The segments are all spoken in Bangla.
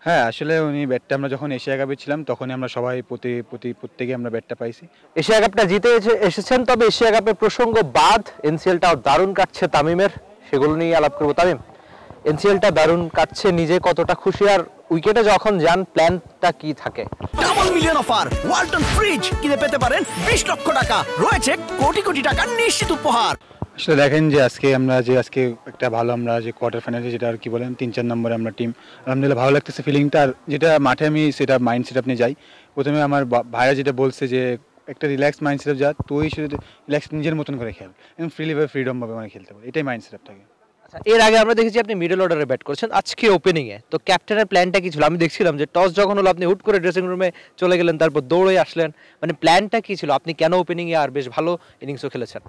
হ্যাঁ, আসলে উনি ব্যাটটা আমরা যখন এশিয়া কাপে ছিলাম তখনই আমরা সবাই প্রত্যেকে আমরা ব্যাটটা পাইছি। এশিয়া কাপটা জিতে এসেছেন, তবে এশিয়া কাপের প্রসঙ্গ বাদ এনসিএলটাও দারুণ কাটছে তামিমের, সেগুলো নিয়ে আলাপ করবো। তামিম, এনসিএলটা দারুণ কাটছে, নিজে কতটা খুশি, আর উইকেটে যখন যান প্ল্যানটা কি থাকে? Double million offer Walton fridge কিনে পেতে পারেন 20 লক্ষ টাকা, রয়েছে কোটি কোটি টাকার নিশ্চিত উপহার। আসলে দেখেন যে আজকে একটা ভালো আমরা যে কোয়ার্টার ফাইনালে যেটা আর কি বলেন 3-4 নম্বরে আমরা টিম, আলহামদুলিল্লাহ ভালো লাগতেছে ফিলিংটা। আর যেটা মাঠে আমি সেটা মাইন্ড সেট আপনি যাই, প্রথমে আমার ভাইরা যেটা বলছে যে একটা রিল্যাক্স মাইন্ড সেট আপ যা, তুই শুধু রিল্যাক্স নিজের মতন করে খেল এবং ফ্রিডম ভাবে মানে খেলতে পারে, এটাই মাইন্ড সেট আপ থাকে। আচ্ছা, এর আগে আমরা দেখেছি আপনি মিডল অর্ডারে ব্যাট করেছেন, আজকে ওপেনিং এ, তো ক্যাপ্টেনের প্ল্যানটা কি ছিল? আমি দেখছিলাম যে টস যখন হলো আপনি হুট করে ড্রেসিং রুমে চলে গেলেন, তারপর দৌড়ে আসলেন, মানে প্ল্যানটা কি ছিল? আপনি কেন ওপেনিং এ আর বেশ ভালো ইনিংসও খেলেছেন?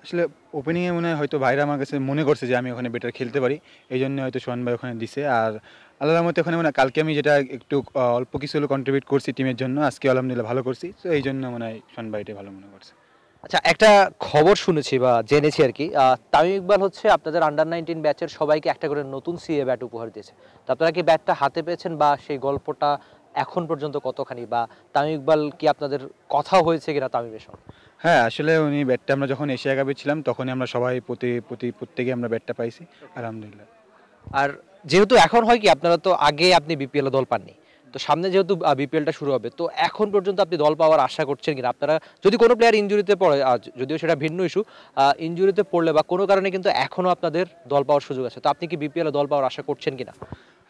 আসলে ওপেনিংয়ে মনে হয় হয়তো ভাইরা আমার কাছে মনে করছে যে আমি ওখানে বেটার খেলতে পারি, এই জন্য হয়তো সোহান ভাই ওখানে দিছে। আর আল্লাহর রহমতে ওখানে মানে কালকে আমি যেটা একটু অল্প কিছু হলো কন্ট্রিবিউট করছি টিমের জন্য, আজকে আলহামদুলিল্লাহ ভালো করছি, তো এই জন্য মনে হয় সোহান ভাই এটা ভালো মনে করছে। আচ্ছা, একটা খবর শুনেছি বা জেনেছি আর কি, তামিম ইকবাল হচ্ছে আপনাদের আন্ডার-19 ব্যাচের সবাইকে একটা করে নতুন সিএ ব্যাট উপহার দিয়েছে, তো আপনারা কি ব্যাটটা হাতে পেয়েছেন বা সেই গল্পটা এখন পর্যন্ত কতখানি, বা তামিম ইকবাল কি আপনাদের কথা হয়েছে কিনা তামিমের সঙ্গে? হ্যাঁ, আসলে উনি ব্যাটটা আমরা যখন এশিয়া কাপে ছিলাম তখনই আমরা সবাই প্রত্যেকে আমরা ব্যাটটা পাইছি, আলহামদুলিল্লাহ। আর যেহেতু এখন হয় কি, আপনারা তো আগে আপনি বিপিএল দল পাননি, তো সামনে যেহেতু বিপিএলটা শুরু হবে, তো এখন পর্যন্ত আপনি দল পাওয়ার আশা করছেন কিনা? আপনারা যদি কোনো প্লেয়ার ইনজুরিতে পড়ে, যদিও সেটা ভিন্ন ইস্যু, ইনজুরিতে পড়লে বা কোনো কারণে কিন্তু এখনও আপনাদের দল পাওয়ার সুযোগ আছে, তো আপনি কি বিপিএল দল পাওয়ার আশা করছেন কিনা?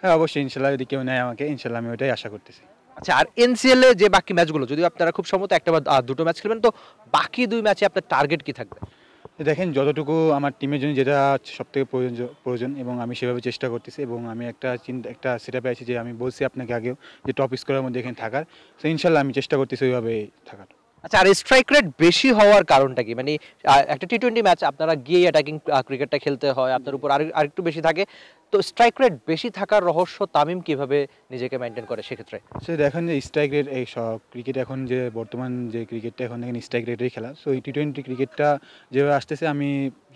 হ্যাঁ, অবশ্যই ইনশাল্লাহ যদি কেউ নেয় আমাকে, ইনশাল্লাহ আমি ওইটাই আশা করতেছি। আচ্ছা, আর এনসিএল এ যে বাকি ম্যাচগুলো, যদি আপনারা খুব সম্ভবত একটা বা দুটো ম্যাচ খেলবেন, তো বাকি 2 ম্যাচে আপনার টার্গেট কি থাকবে? দেখেন যতটুকু আমার টিমের জন্য যেটা সবথেকে প্রয়োজন এবং আমি সেভাবে চেষ্টা করতেছি, এবং আমি একটা সেটা পেয়েছি যে আমি বলছি আপনাকে আগেও যে টপ স্কোরের মধ্যে এখানে থাকার, তো ইনশাল্লাহ আমি চেষ্টা করতেছি ওইভাবে থাকার। আচ্ছা, আর স্ট্রাইক রেট বেশি হওয়ার কারণটা কি? মানে একটা টি-20 ম্যাচ আপনারা গিয়ে অ্যাটাকিং ক্রিকেটটা খেলতে হয়, আপনার উপর আরেকটু বেশি থাকে, তো স্ট্রাইক রেট বেশি থাকার রহস্য তামিম কিভাবে নিজেকে মেনটেন করে সেক্ষেত্রে? সে দেখেন যে স্ট্রাইক রেট এই সব ক্রিকেট এখন যে বর্তমান যে ক্রিকেটটা এখন দেখেন স্ট্রাইক রেটেই খেলা, সো এই টি-20 ক্রিকেটটা যেভাবে আসতেছে আমি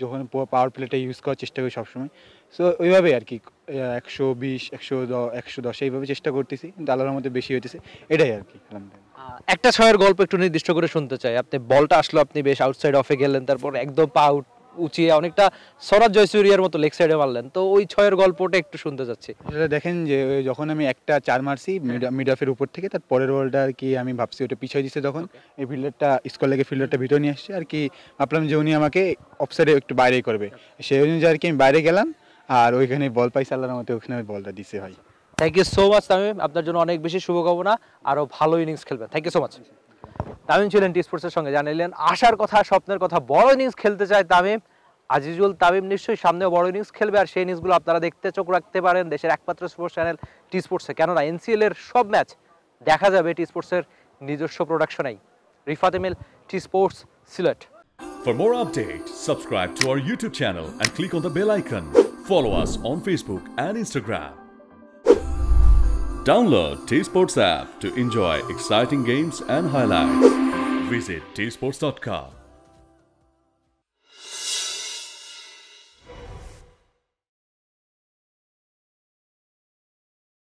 যখন পাওয়ার প্লেটা ইউজ করার চেষ্টা করি সবসময়, সো ওইভাবে আর কি 120 110 এইভাবে চেষ্টা করতেছি, কিন্তু আল্লাহর মধ্যে বেশি হইতেছে, এটাই আর কি আলহামদুলিল্লাহ। একটা ছয়ের গল্প একটু নির্দিষ্ট করে শুনতে চাই। আপনি বলটা আসলো, আপনি বেশ আউটসাইড অফে গেলেন, তারপর একদম পা উঁচিয়ে অনেকটা সরাজ জয়সুরিয়ার মতো লেগ সাইডে মারলেন, তো ওই ছয়ের গল্পটা একটু শুনতে চাচ্ছি। আসলে দেখেন যে যখন আমি একটা 4 মারছি মিড অফের উপর থেকে, তার পরের বলটা আর কি আমি ভাবছি ওটা পিছিয়ে দিচ্ছে, তখন এই ফিল্ডারটা স্কোর লেগে ফিল্ডারটা ভিতরে নিয়ে আসছে আর কি, ভাবলাম যে উনি আমাকে অফসাইডে একটু বাইরেই করবে, সেই অনুযায়ী আর কি আমি বাইরে গেলাম, আর ওইখানে বল পাইছি আল্লাহর মতো, ওখানে বলটা দিছে ভাই। Thank you so much Tamim, আপনার জন্য অনেক বেশি শুভকামনা, আরো ভালো ইনিংস খেলবেন। Thank you so much. Tamim ছিলেন টি স্পোর্টসের সঙ্গে, জানালেন আশার কথা, স্বপ্নের কথা, বড় ইনিংস খেলতে চায় তামিম। আজিজুল তামিম নিশ্চয়ই সামনেও বড় ইনিংস খেলবে, আর সেই ইনিংসগুলো আপনারা দেখতে চোখ রাখতে পারেন দেশের একমাত্র স্পোর্টস চ্যানেল টি স্পোর্টসে, কেননা এনসিএল এর সব ম্যাচ দেখা যাবে টি স্পোর্টসের নিজস্ব প্রোডাকশনেই। Rifat Emil, T sports, Sylhet. For more updates, subscribe to our YouTube channel and click on the bell icon. Follow us on Facebook and Instagram. Download T Sports app to enjoy exciting games and highlights. Visit tsports.com.